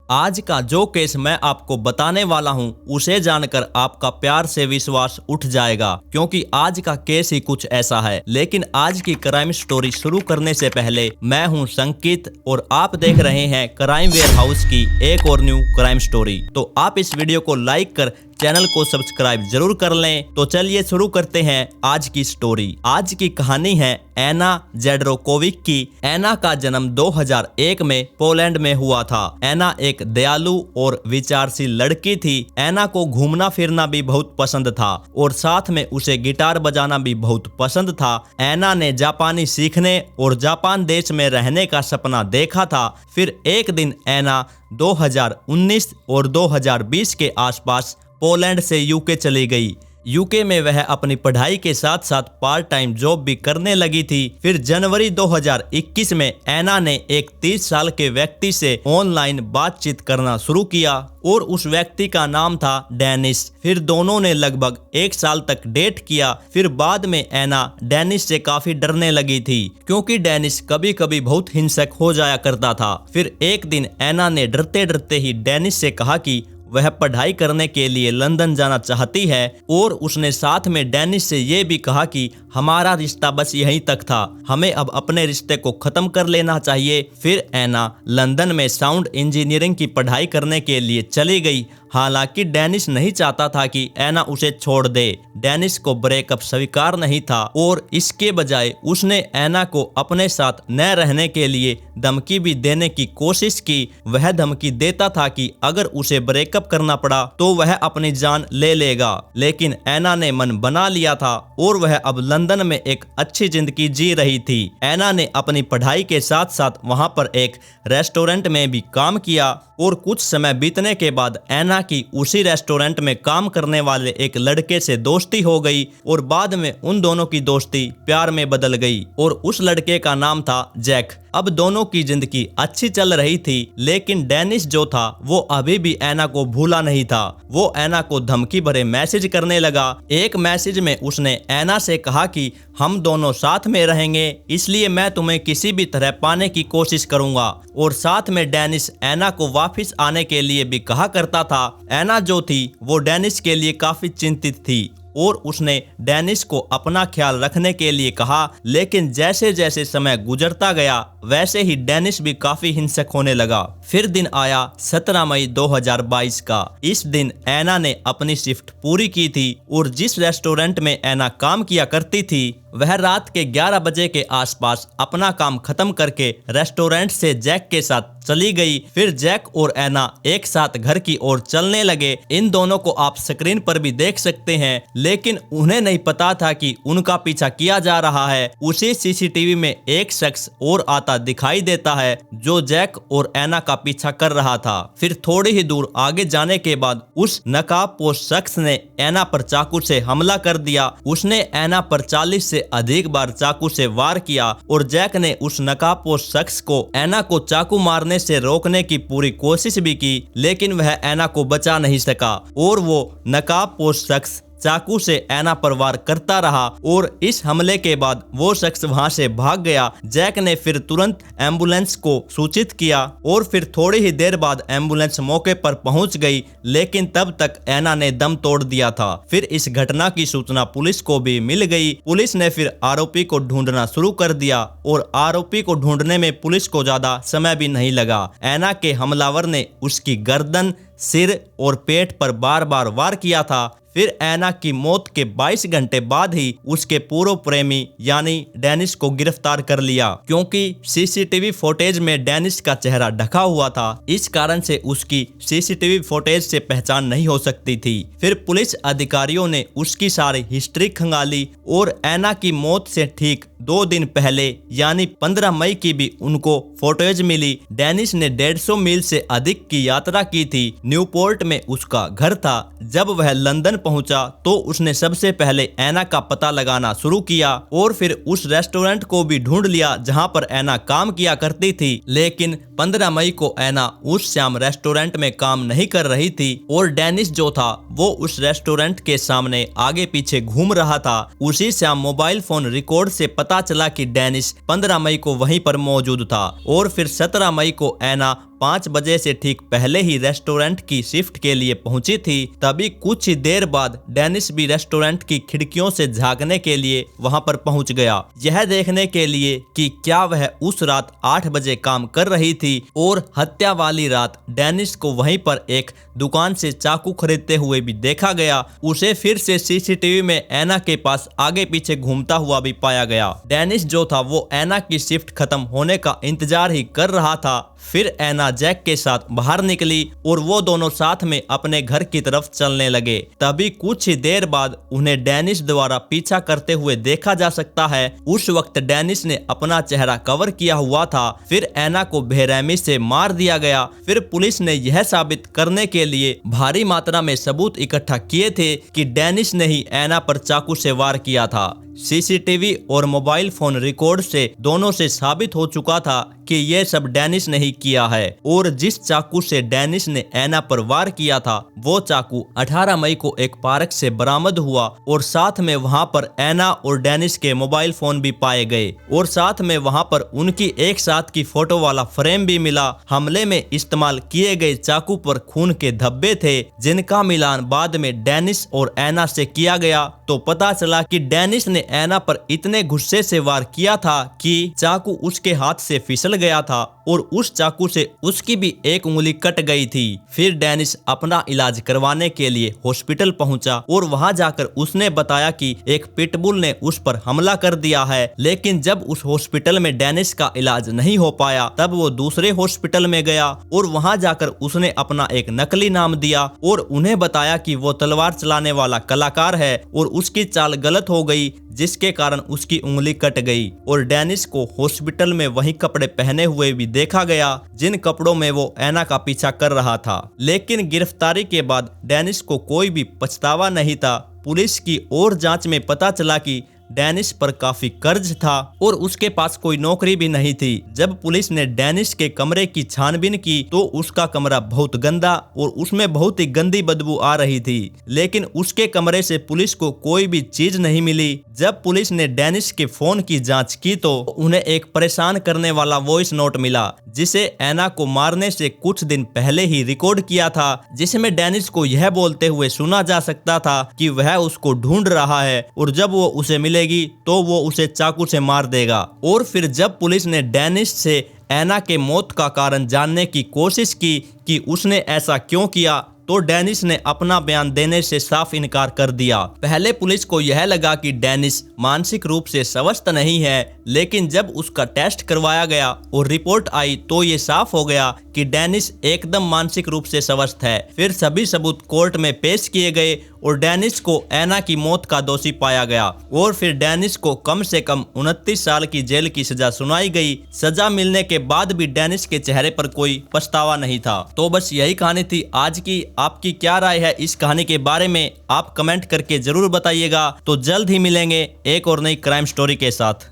आज का जो केस मैं आपको बताने वाला हूं उसे जानकर आपका प्यार से विश्वास उठ जाएगा, क्योंकि आज का केस ही कुछ ऐसा है। लेकिन आज की क्राइम स्टोरी शुरू करने से पहले मैं हूं संकित और आप देख रहे हैं क्राइम वेयर हाउस की एक और न्यू क्राइम स्टोरी। तो आप इस वीडियो को लाइक कर चैनल को सब्सक्राइब जरूर कर लें। तो चलिए शुरू करते हैं आज की स्टोरी। आज की कहानी है एना जेडरोकोविक की। एना का जन्म 2001 में पोलैंड में हुआ था। एना एक दयालु और विचारशील लड़की थी। एना को घूमना फिरना भी बहुत पसंद था और साथ में उसे गिटार बजाना भी बहुत पसंद था। एना ने जापानी सीखने और जापान देश में रहने का सपना देखा था। फिर एक दिन एना 2019 और 2020 के आसपास पोलैंड से यूके चली गई। यूके में वह अपनी पढ़ाई के साथ साथ पार्ट टाइम जॉब भी करने लगी थी। फिर जनवरी 2021 में एना ने एक 30 साल के व्यक्ति से ऑनलाइन बातचीत करना शुरू किया और उस व्यक्ति का नाम था डेनिस। फिर दोनों ने लगभग 1 साल तक डेट किया। फिर बाद में एना डेनिस से काफी डरने लगी थी, क्योंकि डेनिस कभी कभी बहुत हिंसक हो जाया करता था। फिर एक दिन एना ने डरते डरते ही डेनिस से कहा कि वह पढ़ाई करने के लिए लंदन जाना चाहती है और उसने साथ में डेनिस से ये भी कहा कि हमारा रिश्ता बस यहीं तक था, हमें अब अपने रिश्ते को खत्म कर लेना चाहिए। फिर एना लंदन में साउंड इंजीनियरिंग की पढ़ाई करने के लिए चली गई। हालांकि डेनिस नहीं चाहता था कि एना उसे छोड़ दे। डेनिस को ब्रेकअप स्वीकार नहीं था और इसके बजाय उसने एना को अपने साथ न रहने के लिए धमकी भी देने की कोशिश की। वह धमकी देता था कि अगर उसे ब्रेकअप करना पड़ा तो वह अपनी जान ले लेगा। लेकिन एना ने मन बना लिया था और वह अब लंदन में एक अच्छी जिंदगी जी रही थी। एना ने अपनी पढ़ाई के साथ साथ वहां पर एक रेस्टोरेंट में भी काम किया और कुछ समय बीतने के बाद एना की उसी रेस्टोरेंट में काम करने वाले एक लड़के से दोस्ती हो गई और बाद में उन दोनों की दोस्ती प्यार में बदल गई और उस लड़के का नाम था जैक। अब दोनों की जिंदगी अच्छी चल रही थी, लेकिन डेनिस जो था वो अभी भी एना को भूला नहीं था। वो एना को धमकी भरे मैसेज करने लगा। एक मैसेज में उसने एना से कहा कि हम दोनों साथ में रहेंगे, इसलिए मैं तुम्हें किसी भी तरह पाने की कोशिश करूंगा। और साथ में डेनिस एना को वापस आने के लिए भी कहा करता था। एना जो थी वो डेनिस के लिए काफी चिंतित थी और उसने डेनिस को अपना ख्याल रखने के लिए कहा। लेकिन जैसे जैसे समय गुजरता गया वैसे ही डेनिस भी काफी हिंसक होने लगा। फिर दिन आया 17 मई 2022 का। इस दिन एना ने अपनी शिफ्ट पूरी की थी और जिस रेस्टोरेंट में एना काम किया करती थी वह रात के 11 बजे के आसपास अपना काम खत्म करके रेस्टोरेंट से जैक के साथ चली गई। फिर जैक और एना एक साथ घर की ओर चलने लगे। इन दोनों को आप स्क्रीन पर भी देख सकते हैं, लेकिन उन्हें नहीं पता था कि उनका पीछा किया जा रहा है। उसी सीसीटीवी में एक शख्स और आता दिखाई देता है जो जैक और एना का पीछा कर रहा था। फिर थोड़ी ही दूर आगे जाने के बाद उस नकाबपोश शख्स ने एना पर चाकू से हमला कर दिया। उसने एना पर 40 से अधिक बार चाकू से वार किया और जैक ने उस नकाबपोश शख्स को एना को चाकू मारने से रोकने की पूरी कोशिश भी की, लेकिन वह एना को बचा नहीं सका और वो नकाबपोश शख्स चाकू से एना पर वार करता रहा और इस हमले के बाद वो शख्स वहां से भाग गया। जैक ने फिर तुरंत एम्बुलेंस को सूचित किया और फिर थोड़ी ही देर बाद एम्बुलेंस मौके पर पहुंच गई, लेकिन तब तक एना ने दम तोड़ दिया था। फिर इस घटना की सूचना पुलिस को भी मिल गई। पुलिस ने फिर आरोपी को ढूंढना शुरू कर दिया और आरोपी को ढूंढने में पुलिस को ज्यादा समय भी नहीं लगा। एना के हमलावर ने उसकी गर्दन, सिर और पेट पर बार बार वार किया था। फिर एना की मौत के 22 घंटे बाद ही उसके पूर्व प्रेमी यानी डेनिस को गिरफ्तार कर लिया, क्योंकि सीसीटीवी फुटेज में डेनिस का चेहरा ढका हुआ था। इस कारण से उसकी सीसीटीवी फुटेज से पहचान नहीं हो सकती थी। फिर पुलिस अधिकारियों ने उसकी सारी हिस्ट्री खंगाली और एना की मौत से ठीक 2 दिन पहले यानी 15 मई की भी उनको फुटेज मिली। डेनिस ने 150 मील से अधिक की यात्रा की थी। न्यूपोर्ट में उसका घर था। जब वह लंदन पहुंचा तो उसने सबसे पहले एना का पता लगाना शुरू किया और फिर उस रेस्टोरेंट को भी ढूंढ लिया जहां पर एना काम किया करती थी। लेकिन 15 मई को एना उस शाम रेस्टोरेंट में काम नहीं कर रही थी और डेनिस जो था वो उस रेस्टोरेंट के सामने आगे पीछे घूम रहा था। उसी शाम मोबाइल फोन रिकॉर्ड से पता चला कि डेनिस 15 मई को वहीं पर मौजूद था और फिर 17 मई को एना 5 बजे से ठीक पहले ही रेस्टोरेंट की शिफ्ट के लिए पहुंची थी। तभी कुछ ही देर बाद डेनिस भी रेस्टोरेंट की खिड़कियों से झांकने के लिए वहां पर पहुंच गया, यह देखने के लिए कि क्या वह उस रात 8 बजे काम कर रही थी और हत्या वाली रात डेनिस को वहीं पर एक दुकान से चाकू खरीदते हुए भी देखा गया। उसे फिर से सीसीटीवी में ऐना के पास आगे पीछे घूमता हुआ भी पाया गया। डेनिस जो था वो ऐना की शिफ्ट खत्म होने का इंतजार ही कर रहा था। फिर ऐना जैक के साथ बाहर निकली और वो दोनों साथ में अपने घर की तरफ चलने लगे। तभी कुछ ही देर बाद उन्हें डेनिस द्वारा पीछा करते हुए देखा जा सकता है। उस वक्त डेनिस ने अपना चेहरा कवर किया हुआ था। फिर ऐना को बेरहमी से मार दिया गया। फिर पुलिस ने यह साबित करने के लिए भारी मात्रा में सबूत इकट्ठा किए थे कि डेनिस ने ही ऐना पर चाकू से वार किया था। सीसीटीवी और मोबाइल फोन रिकॉर्ड से दोनों से साबित हो चुका था कि यह सब डेनिस ने ही किया है और जिस चाकू से डेनिस ने ऐना पर वार किया था वो चाकू 18 मई को एक पार्क से बरामद हुआ और साथ में वहां पर ऐना और डेनिस के मोबाइल फोन भी पाए गए और साथ में वहां पर उनकी एक साथ की फोटो वाला फ्रेम भी मिला। हमले में इस्तेमाल किए गए चाकू पर खून के धब्बे थे जिनका मिलान बाद में डेनिस और ऐना से किया गया। तो पता चला कि डेनिस ने ऐना पर इतने गुस्से से वार किया था कि चाकू उसके हाथ से फिसल गया था और उस चाकू से उसकी भी एक उंगली कट गई थी। फिर डेनिस अपना इलाज करवाने के लिए हॉस्पिटल पहुंचा और वहां जाकर उसने बताया कि एक पिटबुल ने उस पर हमला कर दिया है। लेकिन जब उस हॉस्पिटल में डेनिस का इलाज नहीं हो पाया तब वो दूसरे हॉस्पिटल में गया और वहां जाकर उसने अपना एक नकली नाम दिया और उन्हें बताया कि वो तलवार चलाने वाला कलाकार है और उसकी चाल गलत हो गई जिसके कारण उसकी उंगली कट गई। और डेनिस को हॉस्पिटल में वही कपड़े पहने हुए भी देखा गया जिन कपड़ों में वो ऐना का पीछा कर रहा था। लेकिन गिरफ्तारी के बाद डेनिस को कोई भी पछतावा नहीं था। पुलिस की और जांच में पता चला कि डेनिस पर काफी कर्ज था और उसके पास कोई नौकरी भी नहीं थी। जब पुलिस ने डेनिस के कमरे की छानबीन की तो उसका कमरा बहुत गंदा और उसमें बहुत ही गंदी बदबू आ रही थी। लेकिन उसके कमरे से पुलिस को कोई भी चीज नहीं मिली। जब पुलिस ने डेनिस के फोन की जांच की तो उन्हें एक परेशान करने वाला वॉइस नोट मिला जिसे ऐना को मारने से कुछ दिन पहले ही रिकॉर्ड किया था, जिसमें डेनिस को यह बोलते हुए सुना जा सकता था कि वह उसको ढूंढ रहा है और जब वो उसे मिलेगी तो वो उसे चाकू से मार देगा। और फिर जब पुलिस ने डेनिस से ऐना के मौत का कारण जानने की कोशिश की कि उसने ऐसा क्यों किया तो डेनिस ने अपना बयान देने से साफ इनकार कर दिया। पहले पुलिस को यह लगा कि डेनिस मानसिक रूप से स्वस्थ नहीं है, लेकिन जब उसका टेस्ट करवाया गया और रिपोर्ट आई तो ये साफ हो गया कि डेनिस एकदम मानसिक रूप से स्वस्थ है। फिर सभी सबूत कोर्ट में पेश किए गए और डेनिस को ऐना की मौत का दोषी पाया गया और फिर डेनिस को कम से कम 29 साल की जेल की सजा सुनाई गई। सजा मिलने के बाद भी डेनिस के चेहरे पर कोई पछतावा नहीं था। तो बस यही कहानी थी आज की। आपकी क्या राय है इस कहानी के बारे में आप कमेंट करके जरूर बताइएगा। तो जल्द ही मिलेंगे एक और नई क्राइम स्टोरी के साथ।